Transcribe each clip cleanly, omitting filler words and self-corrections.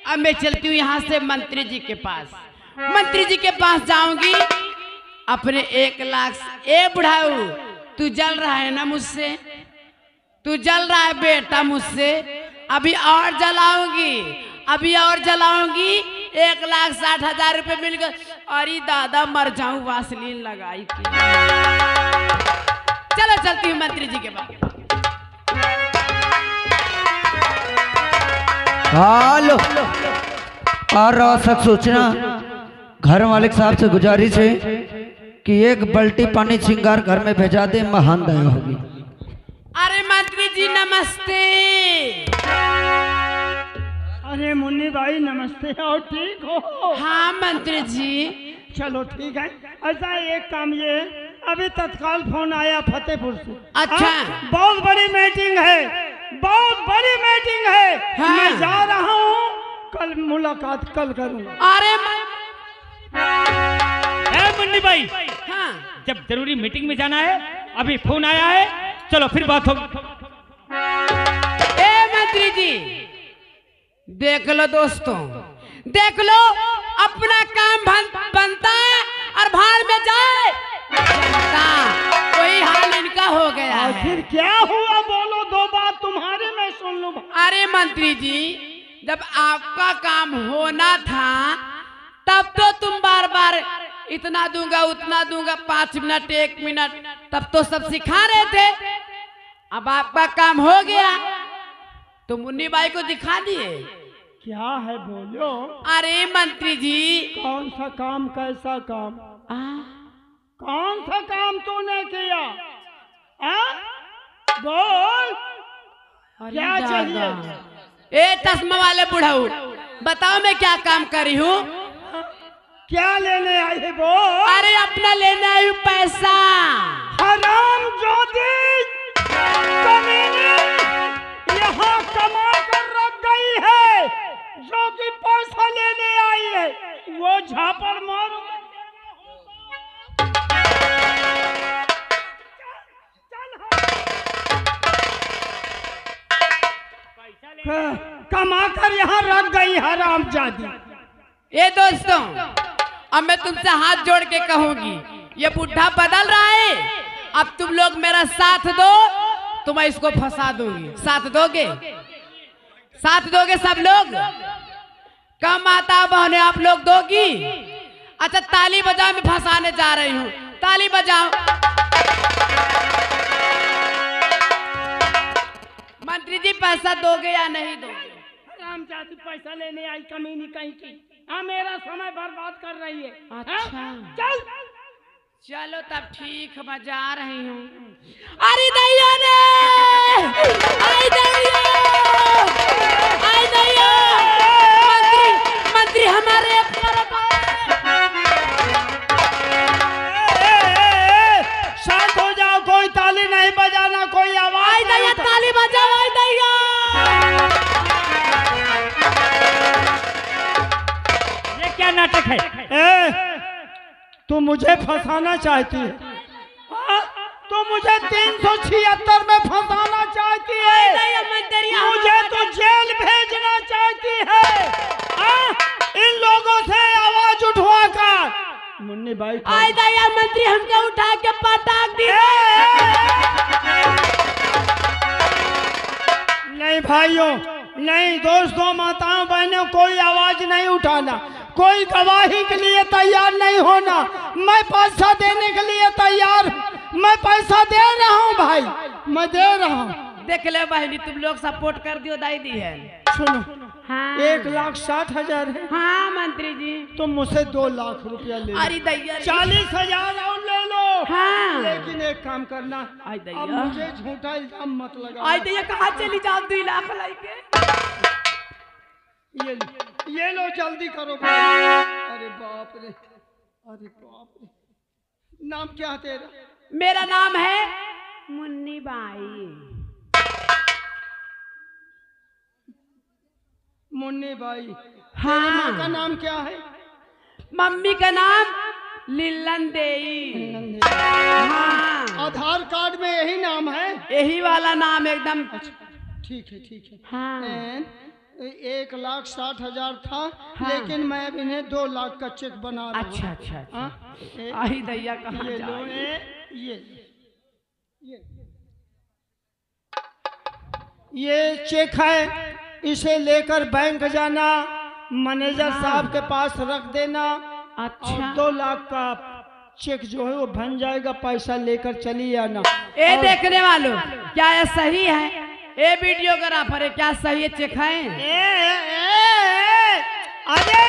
अब मैं चलती हूँ यहाँ से मंत्री जी के पास। मंत्री जी के पास जाऊंगी अपने 1 लाख। ए बुढ़ाऊ, तू जल रहा है ना मुझसे? तू जल रहा है बेटा मुझसे? अभी और जलाऊंगी, अभी और जलाऊंगी। 1,60,000 रुपये मिल गए। अरे दादा मर जाऊं, वासलीन लगाई थी। चलो चलती हूँ मंत्री जी के पास। हेलो, और आवश्यक सूचना, घर मालिक साहब से गुजारिश है कि 1 बाल्टी पानी श्रृंगार घर में भेजा दे, महान दया होगी। अरे मंत्री जी नमस्ते। अरे मुन्नी भाई नमस्ते, और ठीक हो? हाँ मंत्री जी। चलो ठीक है। ऐसा एक काम ये, अभी तत्काल फोन आया फतेहपुर से। अच्छा। बहुत बड़ी मीटिंग है, बहुत बड़ी मीटिंग है। हाँ। मैं जा रहा हूँ, कल मुलाकात कल करूँगा। अरे मुन्नी भाई, हाँ। जब जरूरी मीटिंग में जाना है, अभी फोन आया है, चलो फिर बात होगी। ए मंत्री जी, देख लो दोस्तों, देख लो, अपना काम बनता है और भाड़ में जाए जनता। कोई हाल इनका हो गया है। आखिर क्या हुआ, बोलो, 2 बात तुम्हारी मैं सुन लूं। अरे मंत्री जी, जब आपका काम होना था तब तो तुम बार बार इतना दूंगा उतना दूंगा, 5 मिनट 1 मिनट, तब तो सब सिखा रहे थे। अब आपका काम हो गया तो मुन्नी बाई को दिखा दिए। क्या है बोलो? अरे मंत्री जी, कौन सा काम, कैसा काम? कौन सा काम तूने किया? बोल, क्या चाहिए? ए चश्मा वाले बुढ़ाऊ, बताओ मैं क्या काम करी हूँ? क्या लेने आई है बोल? अरे अपना लेने आई हूँ पैसा। हराम ज्योति कमीने यहाँ कमा कर रख गई है, जो कि पैसा लेने आई है। वो झापर मारो। कमा कर यहाँ रख गई हरामजादी। ये दोस्तों, अब मैं तुमसे हाथ जोड़ के कहूंगी, ये बुढ़ा बदल रहा है। अब तुम लोग मेरा साथ दो तो मैं इसको फंसा दूंगी। साथ दोगे? साथ दोगे सब लोग? कम माता बहने आप लोग दोगी? अच्छा ताली बजाओ, मैं फंसाने जा रही हूँ। ताली बजाओ। मंत्री जी पैसा दोगे या नहीं दोगे? हरामजादी पैसा लेने आई कमीनी कहीं की। हाँ, मेरा समय बर्बाद कर रही है। अच्छा। चल चलो तब ठीक, मैं जा रही हूँ। अरे दैया ने, आई दैया, आई दैया, मंत्री हमारे शांत हो जाओ, कोई ताली नहीं बजाना, कोई आवाज। आई दैया, ताली बजाओ। आई दैया, ये क्या नाटक है? तू मुझे फंसाना चाहती है? तू मुझे 376 में फंसाना चाहती है? मुझे तो जेल भेजना चाहती है? इन लोगों से आवाज उठवा कर। मुन्नी भाई, आई दैया, मंत्री हमको उठा के पटाक दी। नहीं भाइयों, नहीं दोस्तों, माताओं बहनों, कोई आवाज नहीं उठाना, कोई गवाही के लिए तैयार नहीं होना। मैं पैसा देने के लिए तैयार, मैं पैसा दे रहा हूँ भाई, मैं दे रहा हूँ। देख ले बहनी, तुम लोग सपोर्ट कर दियो, दाई दी है। सुनो, हाँ। 1,60,000 है। हाँ मंत्री जी। तुम मुझसे 2 लाख रुपया ले लो। अरे दैया, 40,000 और ले लो। हाँ। लेकिन एक काम करना, आई दैया, अब मुझे झूठा इल्जाम मत लगा। आई दैया, कहाँ चली जाओ 2 लाख लाइके? ये लो जल्दी करो। अरे बाप रे, अरे बाप रे। नाम क्या है तेरा? मेरा नाम है मुन्नी बाई। मुन्नी बाई। हाँ। तेरी माँ का नाम क्या है? मम्मी का नाम लीलन देई। हाँ। आधार कार्ड में यही नाम है? यही वाला नाम एकदम। ठीक है, ठीक है। हाँ। 1,60,000 था। हाँ। लेकिन मैं अब इन्हें 2 लाख का चेक बना रहा हूँ। अच्छा अच्छा अच्छा। हाँ? आई दैया कहाँ ये लो, जाए? ये चेक है, इसे लेकर बैंक जाना, मैनेजर साहब के पास रख देना। अच्छा। और 2 लाख का चेक जो है वो बन जाएगा, पैसा लेकर चली आना। ए देखने वालों, क्या ये सही है? ए वीडियोग्राफर है, क्या सही है? चेक है? अरे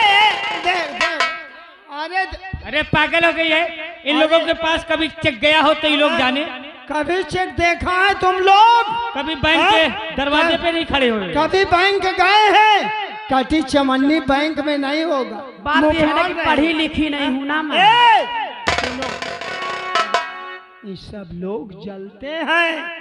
अरे अरे पागल हो गई है, इन लोगों के पास कभी चेक गया हो तो ये लोग जाने। कभी चेक देखा है तुम लोग? कभी बैंक के दरवाजे पे नहीं खड़े हुए। कभी बैंक गए हैं? कटी चमन्नी बैंक में नहीं होगा। बात ये है ना कि पढ़ी लिखी नहीं हूँ ना मैं। सुनो, ये सब लोग जलते हैं,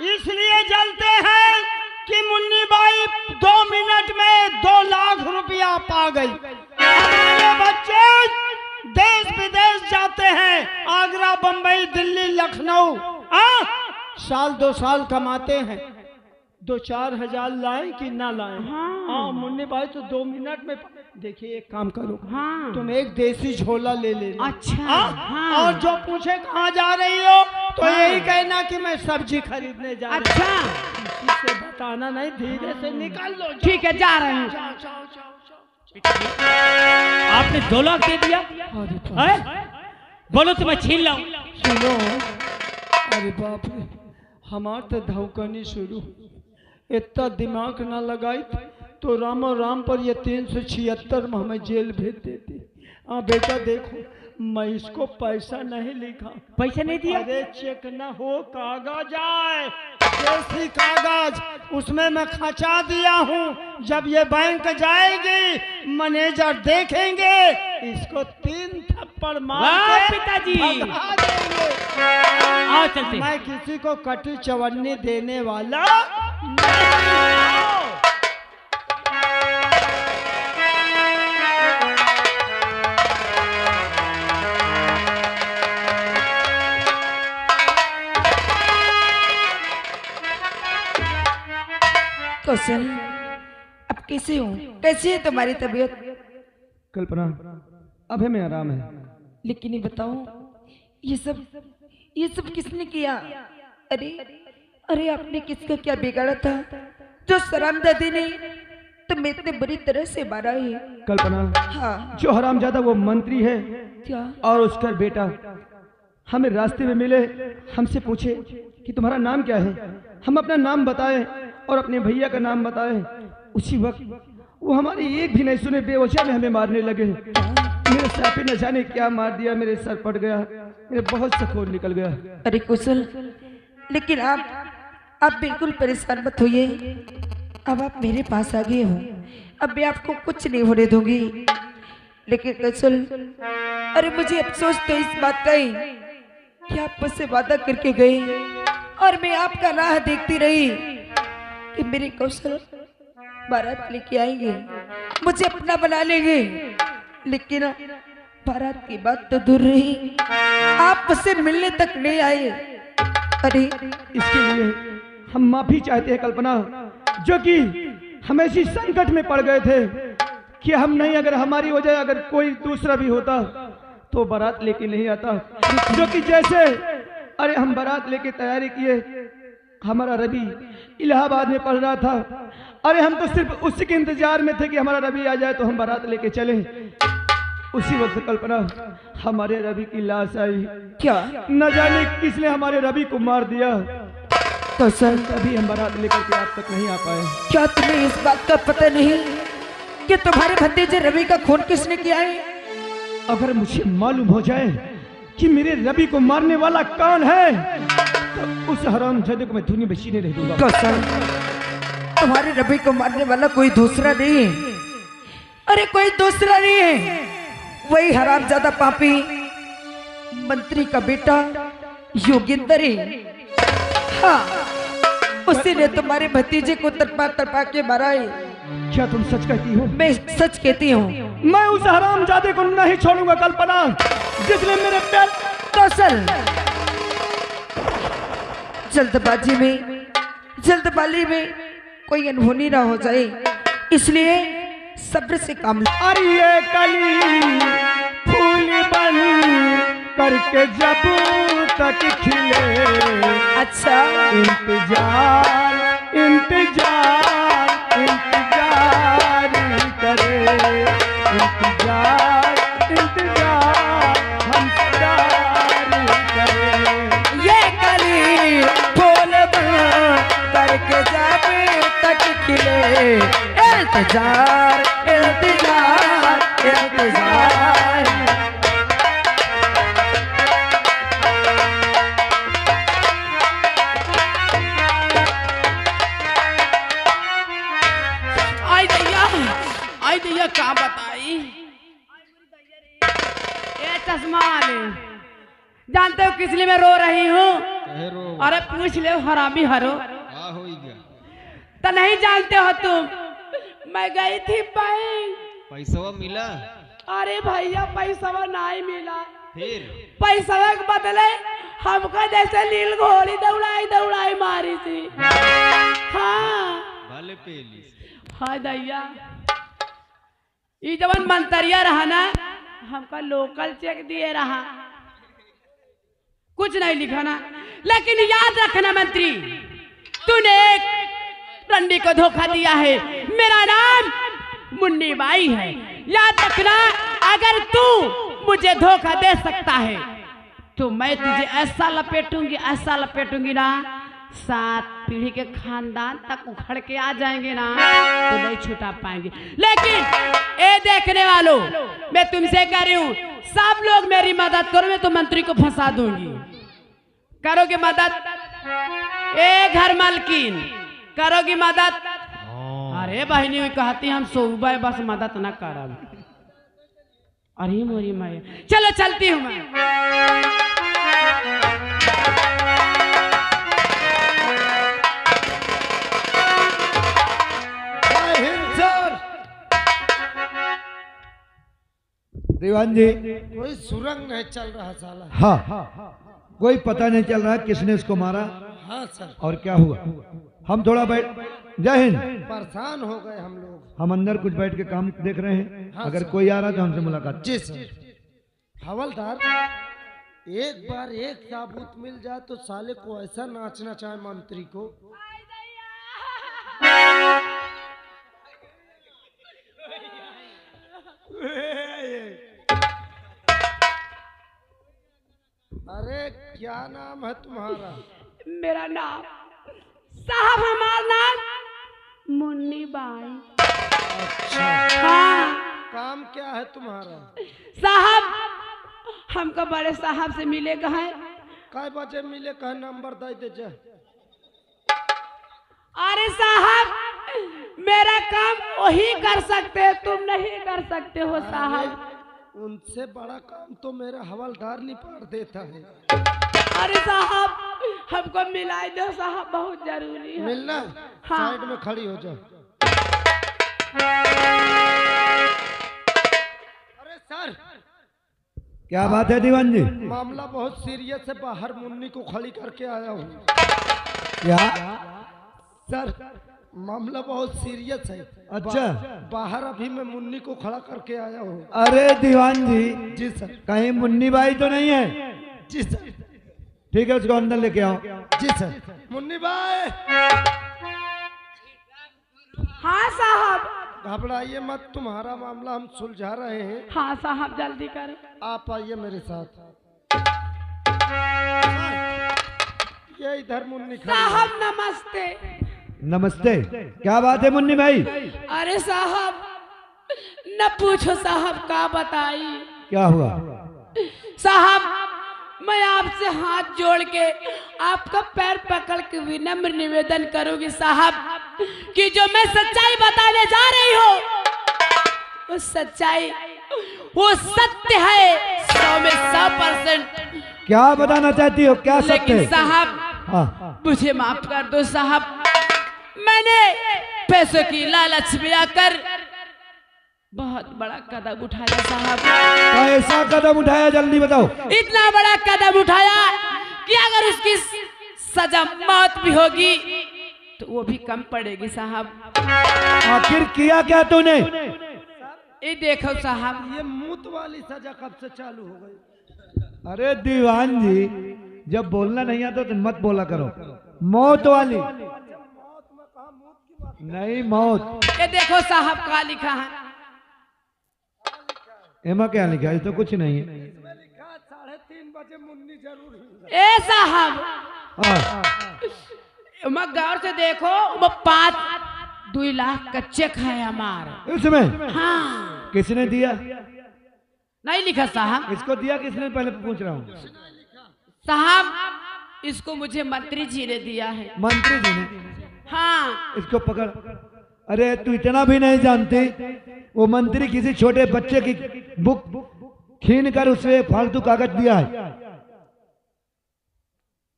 इसलिए जलते हैं कि मुन्नी बाई 2 मिनट में 2 लाख रुपया पा गई। हमारे बच्चे देश विदेश जाते हैं, आगरा, बंबई, दिल्ली, लखनऊ, साल 2 साल कमाते हैं। 2-4 हजार लाए कि ना लाए? हाँ, मुन्नी भाई तो 2 मिनट में। देखिए एक काम करो, हाँ। तुम एक देसी झोला ले लेना। अच्छा। हाँ? और जो पूछे कहाँ जा रही हो तो यही कहना कि मैं सब्जी खरीदने जा रही हूँ। अच्छा। किसी से बताना नहीं, धीरे से निकल लो। ठीक है, जा रहे हैं। आपने 2 लाख दे दिया? बोलो तो मैं छीन लाऊं। सुनो, अरे बाप रे, हमार तो धौकनी शुरू। इतना दिमाग ना लगाई तो राम और राम पर ये 376 में हमें जेल भेज देती। बेटा देखो, मैं इसको पैसा नहीं लिखा। पैसा नहीं दिया? अरे चेक न हो, कागज आए, देसी कागज, उसमें मैं खचा दिया हूँ। जब ये बैंक जाएगी, मैनेजर देखेंगे, इसको 3 थप्पड़ मार के पिताजी भगा देंगे। आओ चलते। मैं किसी को कटी चवन्नी देने वाला नहीं। कौशल, अब कैसे हो? कैसी है तुम्हारी तबीयत? कल्पना, अब हमें आराम है। लेकिन ये बताओ, ये सब किसने किया? अरे अरे, आपने किसका क्या बिगाड़ा था जो सरामजादी ने तुम्हें इतने बुरी तरह से मारा है? कल्पना, हाँ। जो हरामजादा वो मंत्री है क्या? और उसका बेटा हमें रास्ते में मिले, हमसे पूछे कि तुम्हारा नाम क्या है। हम अपना नाम बताए और अपने भैया का नाम बताए। उसी वक्त वो हमारी एक भी नहीं सुने, बेवजह में हमें मारने लगे। मेरे सर पे न जाने क्या मार दिया, मेरे सर फट गया, मेरे बहुत से खून निकल गया। अरे कुशल, लेकिन आप बिल्कुल परेशान मत होइए। अब आप मेरे पास आ गए हो, अब मैं आपको कुछ नहीं होने दूंगी। लेकिन कुशल, अरे मुझे अफसोस तो इस बात का है कि आप मुझसे वादा करके गए और मैं आपका राह देखती रही कि मेरे कौशल बारात लेके आएंगे, मुझे अपना बना लेंगे। लेकिन बारात की बात तो दूर रही, आप मुझसे मिलने तक नहीं आए। अरे इसके लिए हम माफी चाहते हैं कल्पना, जो कि हम ऐसी संकट में पड़ गए थे कि हम नहीं, अगर हमारी वजह अगर कोई दूसरा भी होता तो बारात लेके नहीं आता। जो कि जैसे अरे हम बारात लेके तैयारी किए, हमारा रवि इलाहाबाद में पढ़ रहा था। अरे हम तो सिर्फ उसी के इंतजार में थे कि हमारा रवि आ जाए तो हम बारात लेके चले। उसी वक्त कल्पना, हमारे रवि की लाश आई। क्या? न जाने किसने हमारे रवि को मार दिया। कौशल, तभी हम बारात लेकर के आप तक नहीं आ पाए। क्या तुम्हें इस बात का पता नहीं कि तुम्हारे भतीजे रवि का खून किसने किया है? अगर मुझे मालूम हो जाए कि मेरे रवि को मारने वाला कौन है तो उस हरामजादे को मैं दुनिया में जीने नहीं दूंगा। कौशल, तुम्हारे रवि को मारने वाला कोई दूसरा नहीं है। अरे कोई दूसरा नहीं है, वही हरामजादा पापी मंत्री का बेटा योगेंद्र है। हाँ, उसी ने तुम्हारे भतीजे को तड़पा के मारा है। क्या तुम सच कहती हो? मैं सच कहती हूँ। मैं उस हरामजादे को नहीं छोड़ूंगा कल्पना, जिसने मेरे पैर। कौशल, जल्दबाजी में कोई अनहोनी ना हो जाए, इसलिए सब्र से काम लो। और ये कली फूल बन करके जब तक खिले, अच्छा इंतजार इंतजार इंतजार करे, इंतजार इंतजार हम जारी करे। ये कली फूल बन करके जब तक खिले, इंतजार इंतजार इंतजार। आई दैया का बताई। ए चश्मा वाले, जानते हो किस लिए मैं रो रही हूँ? अरे पूछ ले हरामी हरो। तो नहीं जानते हो तुम, मैं गई थी बैंक। पैसा मिला? अरे भैया पैसा नहीं मिला, फिर पैसा के बदले हमको जैसे नील घोड़ी दौड़ाई दौड़ाई मारी थी। हाँ भले पेली। हाँ दैया, ये जवन मंतरिया रहा ना, हमका लोकल चेक दिए रहा, कुछ नहीं लिखा ना। लेकिन याद रखना मंत्री, तूने एक रंडी को धोखा दिया है। मेरा नाम मुन्नी बाई है, याद रखना। अगर तू मुझे धोखा दे सकता है तो मैं तुझे ऐसा लपेटूंगी ना, 7 पीढ़ी के खानदान तक उखड़ के आ जाएंगे ना, तो नहीं छुटा पाएंगे। लेकिन ए देखने वालों, मैं तुमसे कह रही हूँ, सब लोग मेरी मदद करो, मैं तो मंत्री को फंसा दूंगी। करोगे मदद? ए घर मालकिन, करोगी मदद? अरे बहनी कहती हम सोबा बस मदद न करब। अरे मोरी मैं, चलो चलती हूँ मैं। दीवान जी, कोई सुरंग नहीं चल रहा साला। हाँ, कोई पता नहीं चल रहा किसने इसको मारा। हाँ सर, और क्या हुआ। हम थोड़ा बैठ, जय हिंद। परेशान हो गए हम लोग। हम अंदर कुछ बैठ के काम देख रहे हैं, हाँ अगर सर। कोई आ रहा तो हमसे मुलाकात। जी सर। हवलदार, एक बार एक साबूत मिल जाए तो साले को ऐसा नाचना चाहे मंत्री को। अरे क्या नाम है तुम्हारा? मेरा नाम साहब, हमारा नाम मुन्नी बाई। अच्छा, हाँ काम क्या है तुम्हारा? साहब, हमको बड़े साहब से मिलेगा है। काय बजे मिले, कह नंबर दे दे जा। अरे साहब, मेरा काम वही कर सकते हैं, तुम नहीं कर सकते हो साहब। उनसे बड़ा काम तो मेरा हवलदार निपट देता है। अरे साहब, हमको मिलाई दो साहब, बहुत जरूरी है। मिलना? हाँ। साइड में खड़ी हो जाओ। अरे सर, क्या बात है दीवान जी? मामला बहुत सीरियस है, बाहर मुन्नी को खड़ी करके आया हूँ। क्या? सर, मामला बहुत सीरियस है। अच्छा। बाहर अभी मैं मुन्नी को खड़ा करके आया हूँ। अरे दीवान जी, जी सर। कहीं मुन्नी बाई तो नहीं है? जी सर। ठीक है, उसको अंदर लेके आओ। जी सर। मुन्नी बाई, हाँ साहब। घबराइए मत, तुम्हारा मामला हम सुलझा रहे हैं। हाँ साहब, जल्दी करें। आप आइए मेरे साथ। ये इधर मुन्नी खड़ी है। साहब नमस्ते। नमस्ते। क्या बात है मुन्नी भाई? अरे साहब, न पूछो साहब, का बताई। क्या हुआ? साहब, मैं आपसे हाथ जोड़ के आपका पैर पकड़ के विनम्र निवेदन करूंगी साहब कि जो मैं सच्चाई बताने जा रही हूँ, वो सच्चाई, वो सत्य है, 100 में 100%। क्या बताना चाहती हो? क्या सत्य लेकिन है? साहब, हाँ। मुझे माफ कर दो साहब, मैंने पैसों की लालच में आकर बहुत बड़ा कदम उठाया साहब। कैसा कदम उठाया, जल्दी बताओ। इतना बड़ा कदम उठाया कि अगर उसकी सजा मौत भी होगी तो वो भी कम पड़ेगी साहब। आखिर किया क्या तूने? ये देखो साहब, ये मूत वाली सजा कब से चालू हो गई? अरे दीवान जी, जब बोलना नहीं आता तो मत बोला करो। मौत वाली नहीं, मौत। ये देखो साहब क्या लिखा है। एमा क्या लिखा है? तो कुछ नहीं है। 3:30 बजे मुन्नी जरूर। ए साहब, हाँ। मैं गौर से देखो, वो 2 लाख का चेक है हमारा इसमें। हाँ, किसने दिया? नहीं लिखा साहब। इसको दिया किसने? पहले पूछ रहा हूँ। साहब, इसको मुझे मंत्री जी ने दिया है। मंत्री जी ने? हाँ। इसको पकड़। अरे तू इतना भी नहीं जानती, वो मंत्री किसी छोटे बच्चे की बुक छीन कर उसे फालतू कागज दिया है।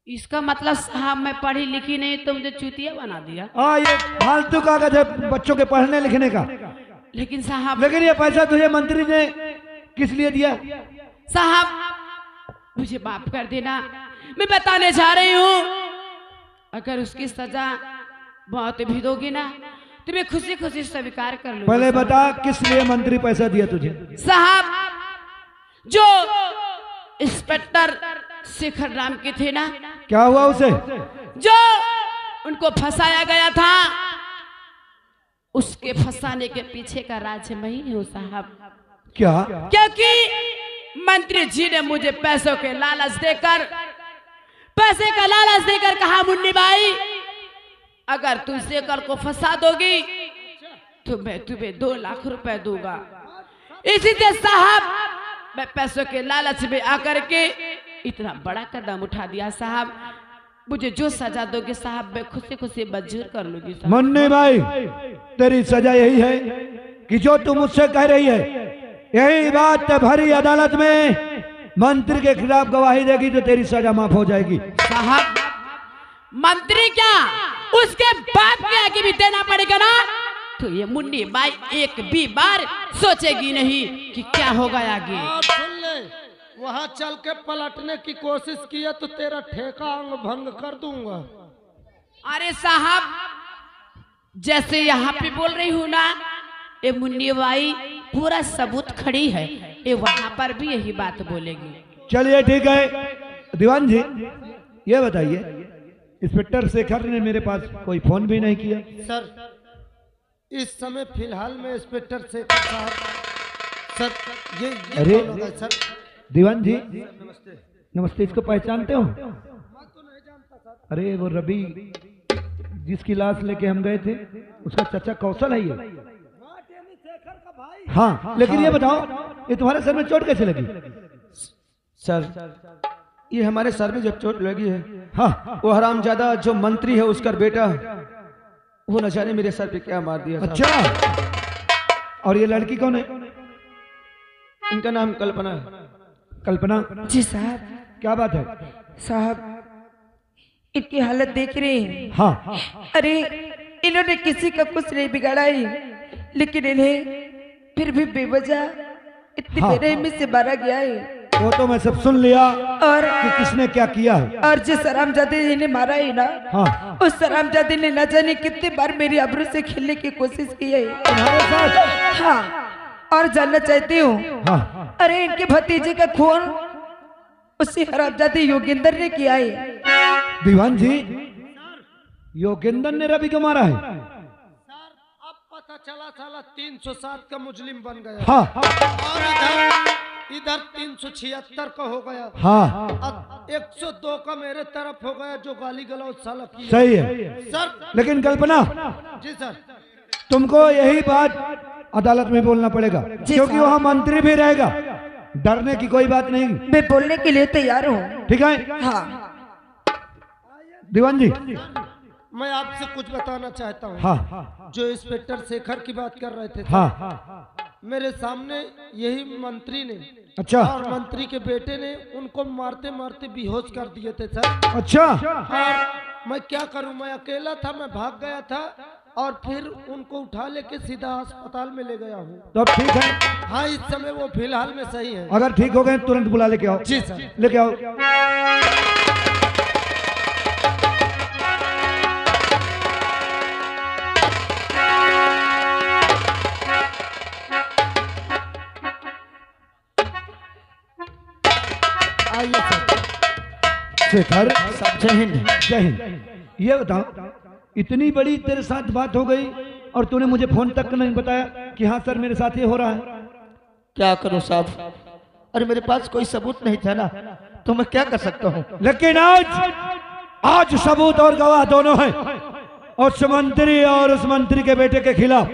इसका मतलब साहब मैं पढ़ी लिखी नहीं तो मुझे चूतिया बना दिया। हाँ, ये फालतू कागज है बच्चों के पढ़ने लिखने का। लेकिन साहब, लेकिन ये पैसा तुझे मंत्री ने किस लिए दिया? साहब मुझे माफ कर देना, मैं बताने जा रही हूँ। अगर उसकी सजा बहुत भी दोगी ना तो मैं खुशी खुशी स्वीकार कर लूंगी। पहले बता किस लिए मंत्री पैसा दिया तुझे? साहब, जो इंस्पेक्टर शेखर राम के थे ना, क्या हुआ उसे? जो उनको फंसाया गया था, उसके फंसाने के पीछे का राज मैं ही हूँ साहब। क्या? क्योंकि मंत्री जी ने मुझे पैसों के लालच देकर, पैसे का लालच देकर कहा, मुन्नी बाई अगर तुम शेखर को फंसा दोगी तो मैं तुम्हें 2 लाख रुपए दूंगा। इसी से साहब मैं पैसों के लालच में आकर के इतना बड़ा कदम उठा दिया साहब। मुझे जो सजा दोगे साहब मैं खुशी खुशी मंजूर कर लूंगी साहब। मुन्नी बाई, तेरी सजा यही है कि जो तू मुझसे कह रही है, यही बात भरी अदालत में मंत्री के खिलाफ गवाही देगी तो तेरी सजा माफ हो जाएगी। साहब, मंत्री क्या, उसके बाप के आगे भी देना पड़ेगा ना, तो ये मुन्नी बाई एक भी बार सोचेगी नहीं कि क्या होगा आगे। सुन ले, वहाँ चल के पलटने की कोशिश किया तो तेरा ठेका अंग भंग कर दूंगा। अरे साहब, जैसे यहाँ पे बोल रही हूँ ना, ये मुन्नी बाई पूरा सबूत खड़ी है, ये वहाँ पर भी यही बात बोलेगी। चलिए ठीक है। दीवान जी, ये बताइए, इंस्पेक्टर शेखर ने मेरे पास कोई फोन भी नहीं किया। सर, इस समय फिलहाल में इंस्पेक्टर शेखर साहब, सर ये अरे कौन होगा सर? दीवान जी नमस्ते, इसको पहचानते हो? अरे वो रवि जिसकी लाश लेके हम गए थे, उसका चाचा कौशल है ये। हाँ, लेकिन ये बताओ, ये तुम्हारे सर में चोट कैसे लगी? सर, ये हमारे सर में जब चोट लगी है, हाँ, वो हरामजादा जो मंत्री है उसका बेटा, वो न जाने मेरे सर पे क्या मार दिया था। अच्छा, और ये लड़की कौन है? इनका नाम कल्पना है। कल्पना? जी साहब। क्या बात है? साहब, इनकी हालत देख रहे हैं। हाँ, अरे इन्होंने किसी का कुछ नहीं बिगाड़ा है, लेकिन इन्हें फिर भी बेवजह इतनी हाँ। बेरहमी से मारा गया है। वो तो मैं सब सुन लिया और कि किसने क्या किया है। और जिस हरामजादे ने इन्हें मारा है ना, हाँ, उस हरामजादे ने न जाने कितनी बार मेरी आबरू से खेलने की कोशिश की है। तुम्हारे साथ? हाँ, और जानना चाहती हूँ, हाँ, अरे इनके भतीजे का खून उसी हरामजादे योगेंद्र ने किया है। दीवान जी, योगेंद्र ने रवि को मारा है? अब पता चला साला 307 का मुजरिम बन गया। हाँ, और इधर 376 का हो गया। हाँ, अब 102 का मेरे तरफ हो गया जो गाली गलौज साला किया। सही है। सर, लेकिन कल्पना, जी सर, तुमको यही बात अदालत में बोलना पड़ेगा, क्योंकि वहाँ मंत्री भी रहेगा। डरने की कोई बात नहीं। मैं बोलने के लिए तैयार हूँ। ठीक है? हाँ। दीवान जी, मैं आपसे कुछ बताना चाहता हूँ। हाँ, जो इंस्पेक्टर शेखर की बात कर रहे थे, हाँ, मेरे सामने यही मंत्री ने, अच्छा, और मंत्री के बेटे ने उनको मारते मारते बेहोश कर दिए थे सर। अच्छा, और मैं क्या करूं, मैं अकेला था, मैं भाग गया था और फिर उनको उठा लेके सीधा अस्पताल में ले गया हूँ। तो अब ठीक है। हाँ, इस समय वो फिलहाल में सही है। अगर ठीक हो गए तुरंत बुला लेके आओ। जी सर। लेके आओ। आइए सर। शेखर जय हिंद। जय हिंद। ये बताओ, इतनी बड़ी तेरे साथ बात हो गई और तूने मुझे फोन तक नहीं बताया कि हाँ सर मेरे साथ ये हो रहा है। क्या करूं साहब, अरे मेरे पास कोई सबूत नहीं था ना, तो मैं क्या कर सकता हूँ। लेकिन आज सबूत और गवाह दोनों हैं, उस मंत्री और उस मंत्री के बेटे के खिलाफ।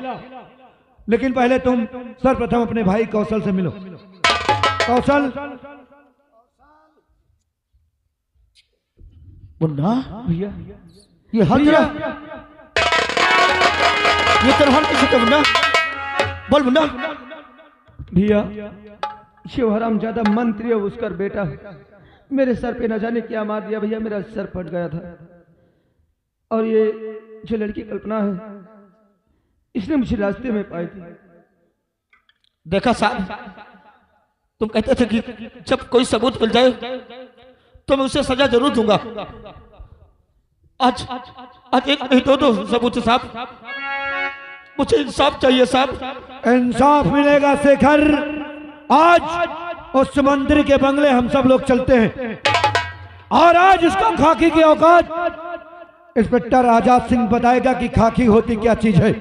लेकिन पहले तुम सर्वप्रथम अपने भाई कौशल से मिलो। कौशल। मुन्ना भैया ये हाथ भैया, ये तेरा हाथ कैसे मुन्ना, बोल मुन्ना। भैया शिवहराम ज्यादा मंत्री है उसका बेटा मेरे सर पे न जाने क्या मार दिया भैया, मेरा सर फट गया था। और ये जो लड़की कल्पना है इसने मुझे रास्ते में पाई थी। देखा साहब, तुम कहते थे कि जब कोई सबूत मिल जाए तो मैं उसे सजा जरूर दूंगा। आज एक नहीं दो सबूत साहब, मुझे इंसाफ चाहिए साहब। इंसाफ मिलेगा शेखर। आज उस मंत्री के बंगले हम सब लोग चलते हैं और आज उसका खाकी की औकात इंस्पेक्टर आजाद सिंह बताएगा कि खाकी होती क्या चीज है।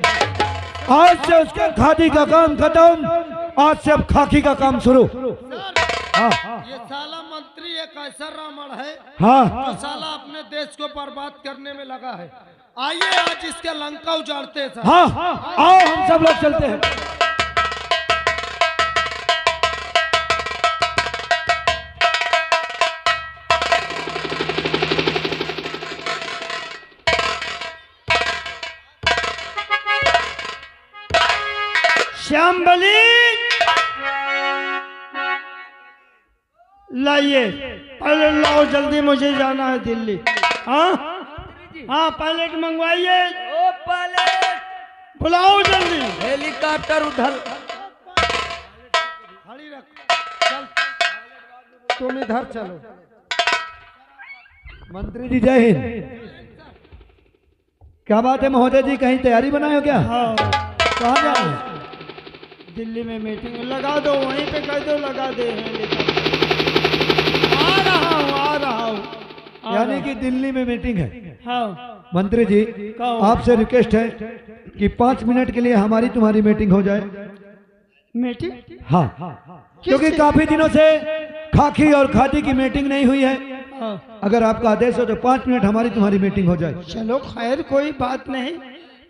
आज से उसके खादी का काम खत्म, आज से अब खाकी का काम शुरू। हाँ ये साला मंत्री एक ऐसा रावण है हाँ जो साला अपने देश को बर्बाद करने में लगा है। आइए आज इसके लंका उजाड़ते हैं सर। हाँ, आओ हम सब लोग चलते हैं। श्यामबली लाइए, पहले लाओ जल्दी, मुझे जाना है दिल्ली। हाँ हाँ पायलट मंगवाइए। ओ पायलट बुलाओ जल्दी। हेलीकॉप्टर उधर। खड़ी रख, चल तुम इधर चलो। मंत्री जी जय हिंद। क्या बात है महोदय जी, कहीं तैयारी बनाए हो क्या? हाँ कहाँ जा रहे हैं? दिल्ली में मीटिंग लगा दो, वहीं पे कह दो लगा दे। आ रहा हूँ। यानी कि दिल्ली में मीटिंग है। हाँ मंत्री जी आपसे रिक्वेस्ट है कि 5 मिनट के लिए हमारी तुम्हारी मीटिंग हो जाए। मीटिंग? हाँ, क्योंकि काफी दिनों से खाकी और खादी की मीटिंग नहीं हुई है। हाँ। अगर आपका आदेश हो तो 5 मिनट हमारी तुम्हारी मीटिंग हो जाए। चलो खैर कोई बात नहीं,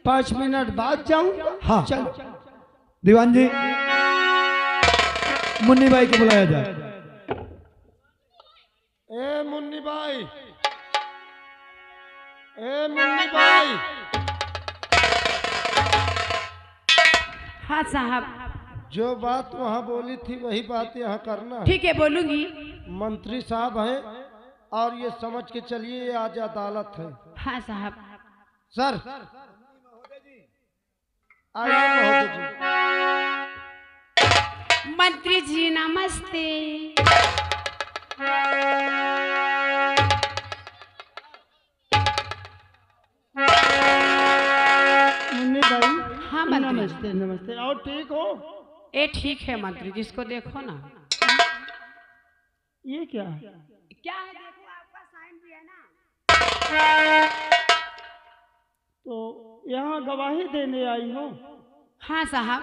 5 मिनट बाद जाऊंगा। हाँ चलो। दीवान जी मुन्नी भाई को बुलाया जाए। ए मुन्नी भाई, ए मुन्नी भाई। हाँ साहब। जो बात वहाँ बोली थी वही बात यहाँ करना है। ठीक है बोलूंगी। मंत्री साहब हैं और ये समझ के चलिए ये आज अदालत है। हाँ साहब। सर आइए महोदय जी। मंत्री जी नमस्ते। मुन्नी भाई। हाँ मंत्री। नमस्ते नमस्ते। और ठीक हो? ए ठीक है मंत्री, जिसको देखो ना। ये क्या है? क्या है देखो, आपका साइन भी है ना। तो यहाँ गवाही देने आई हो? हाँ साहब।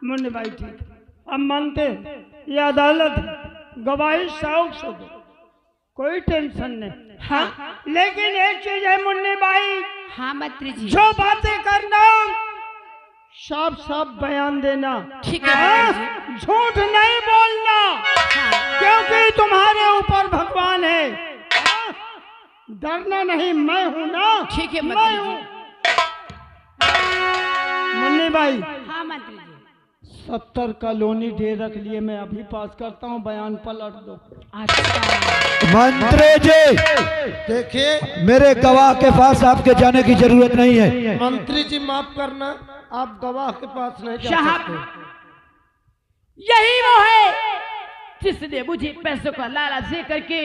मुन्नी भाई ठीक, अब मानते ये अदालत है, गवाही शौक से दो, कोई टेंशन नहीं। हाँ लेकिन एक चीज है मुन्नी भाई। हाँ मंत्री जी। जो बातें करना साफ साफ बयान देना। ठीक है मंत्री जी। झूठ नहीं बोलना। हाँ। क्योंकि तुम्हारे ऊपर भगवान है। डरना नहीं, मैं हूं ना। ठीक है मैं मंत्री हूं। जी। मुन्नी भाई हाँ मंत्री जी। 70 कॉलोनी डे रख लिए, मैं अभी पास करता हूँ, बयान पलट दो। अच्छा मंत्री जी देखिए मेरे गवाह के पास आपके जाने की जरूरत नहीं है। मंत्री जी माफ करना, आप गवाह के पास नहीं जा साहब, सकते। यही वो है जिसने मुझे पैसों का लालच दे करके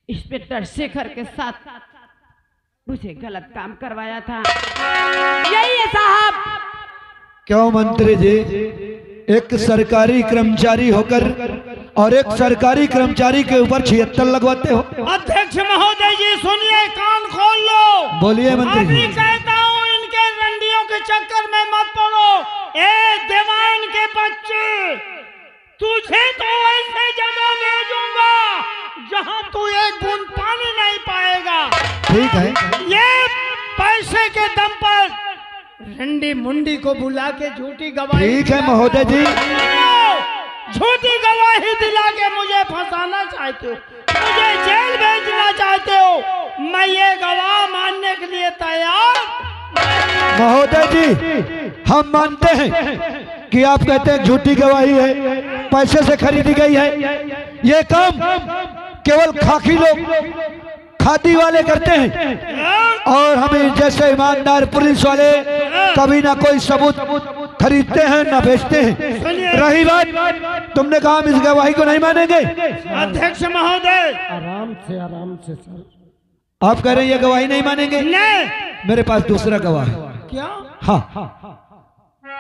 इंस्पेक्टर शेखर के साथ मुझे गलत काम करवाया था। यही है साहब। क्यों मंत्री जी, एक सरकारी कर्मचारी होकर और एक सरकारी कर्मचारी के ऊपर 76 लगवाते हो। अध्यक्ष महोदय जी सुनिए, कान खोल लो। बोलिए मंत्री अभी जी। कहता हूँ इनके रंडियों के चक्कर में मत पड़ो। ए दीवान के बच्चे, तुझे तो ऐसे जगह भेजूंगा जहाँ तू एक बूंद पानी नहीं पाएगा। ठीक है। ये पैसे के दम पर रंडी मुंडी को बुला के झूठी गवाही, ठीक है महोदय जी। झूठी गवाही दिला के मुझे फंसाना चाहते हो, मुझे जेल भेजना चाहते हो। मैं ये गवाह मानने के लिए तैयार। महोदय जी हम मानते हैं कि आप कहते हैं झूठी गवाही है, पैसे से खरीदी गई है। ये काम केवल खाकी लोग, खादी वाले करते हैं और हमें जैसे ईमानदार पुलिस वाले कभी ना कोई सबूत खरीदते हैं ना बेचते हैं। रही बात तुमने कहा हम इस गवाही को नहीं मानेंगे। अध्यक्ष महोदय, आराम से सर। आप कह रहे हैं ये गवाही नहीं मानेंगे? नहीं। मेरे पास दूसरा गवाह है। क्या? हाँ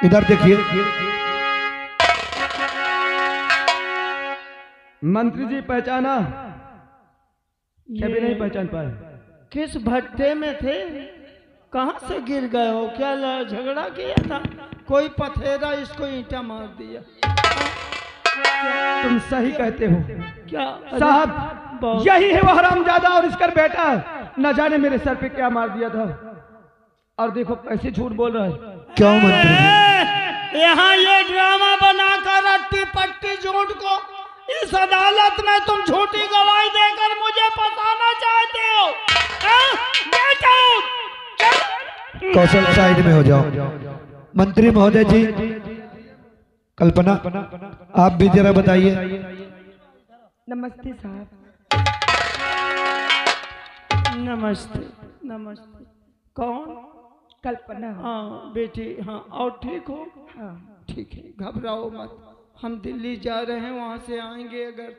इधर देखिए। मंत्री जी पहचाना? कभी नहीं पहचान पाए। किस भट्टे में थे? कहाँ से गिर गए हो? क्या झगड़ा किया था? कोई पथेरा इसको ईंटा मार दिया? तुम सही कहते हो क्या साहब, यही है वो हरामजादा और इसका बेटा। न जाने मेरे सर पे क्या मार दिया था और देखो कैसे झूठ बोल रहा है। क्यों मंत्री जी? यहाँ ये ड्रामा बनाकर अट्टी पट्टी झूठ को इस अदालत में तुम झूठी गवाही देकर मुझे फंसाना चाहते हो? कौशल साइड में हो जाओ। मंत्री महोदय जी, कल्पना आप भी जरा बताइए। नमस्ते साहब। नमस्ते। नमस्ते। कौन? कल्पना। हाँ बेटी, हाँ। और ठीक हो? हाँ ठीक है, घबराओ मत। हम दिल्ली जा रहे हैं, वहाँ से आएंगे। अगर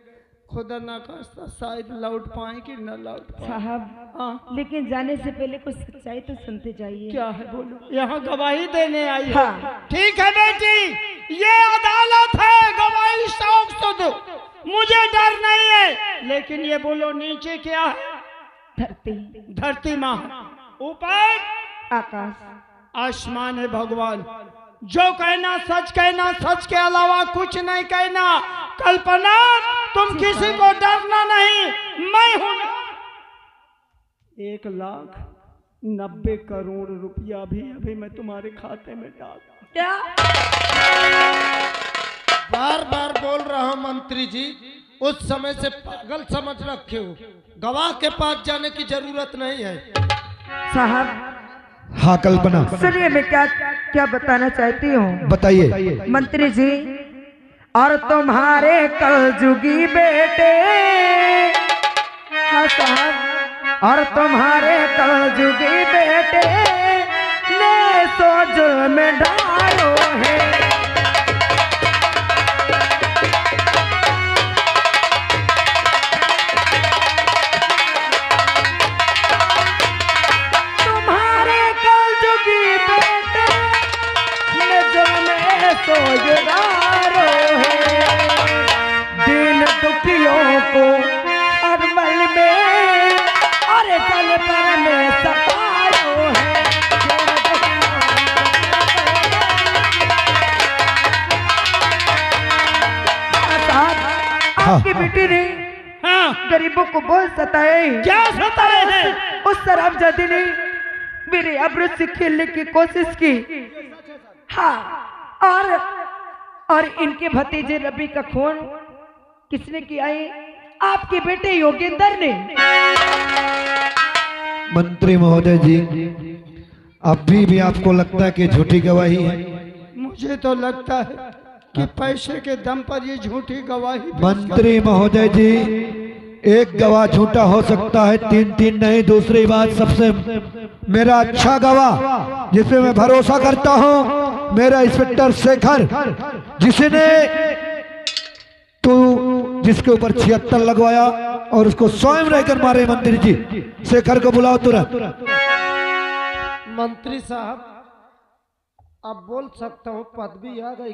खुदा ना खास्ता शायद लौट पाए कि न लौट पाए। साहब, हाँ। लेकिन जाने से पहले कुछ सच्चाई तो सुनते जाइए। क्या है बोलो? यहाँ गवाही देने आई है। हाँ। ठीक है बेटी, ये अदालत है, गवाही शौक से दो, मुझे डर नहीं है। लेकिन ये बोलो नीचे क्या है? धरती। धरती माँ, ऊपर आकाश। आसमान है भगवान। जो कहना सच कहना, सच के अलावा कुछ नहीं कहना। कल्पना, तुम किसी को डरना नहीं, मैं हूं। 1,90,00,000 करोड़ रुपया भी अभी मैं तुम्हारे खाते में डाल। क्या? बार बार बोल रहा हूँ मंत्री जी, उस समय से पागल समझ रखे हो। गवाह के पास जाने की जरूरत नहीं है। साहब हाँ कल्पना सुनिए, मैं क्या क्या बताना चाहती हूँ। बताइए। मंत्री जी, और तुम्हारे कलजुगी बेटे, हाँ साहब, और तुम्हारे कलजुगी बेटे ने सो जुल्म ढालो है। तुम्हारे कलजुगी बेटे ने जुल्म सोजगारो है। दिन दुखियों को हर मल में और पल पर में सतायो है। आपकी बेटी ने गरीबों को बहुत सताए। क्या सताए हैं? उस शराबजादी ने मेरे अब्रू से खेलने की कोशिश की। हाँ, और इनके भतीजे रवि का खून किसने किया है? आपके बेटे योगेंद्र ने। मंत्री महोदय जी, अभी भी आपको लगता है कि झूठी गवाही है? मुझे तो लगता है कि पैसे के दम पर ये झूठी गवाही। मंत्री महोदय जी, एक गवाह झूठा हो सकता है, 3 नहीं। दूसरी बात, सबसे मेरा अच्छा गवाह जिसपे मैं भरोसा करता हूं, मेरा इंस्पेक्टर शेखर, जिसके ऊपर 76 लगवाया और उसको स्वयं रहकर मारे। मंत्री जी, शेखर को बुलाओ तुरंत। मंत्री साहब, अब बोल सकता हूँ, पदवी आ गई।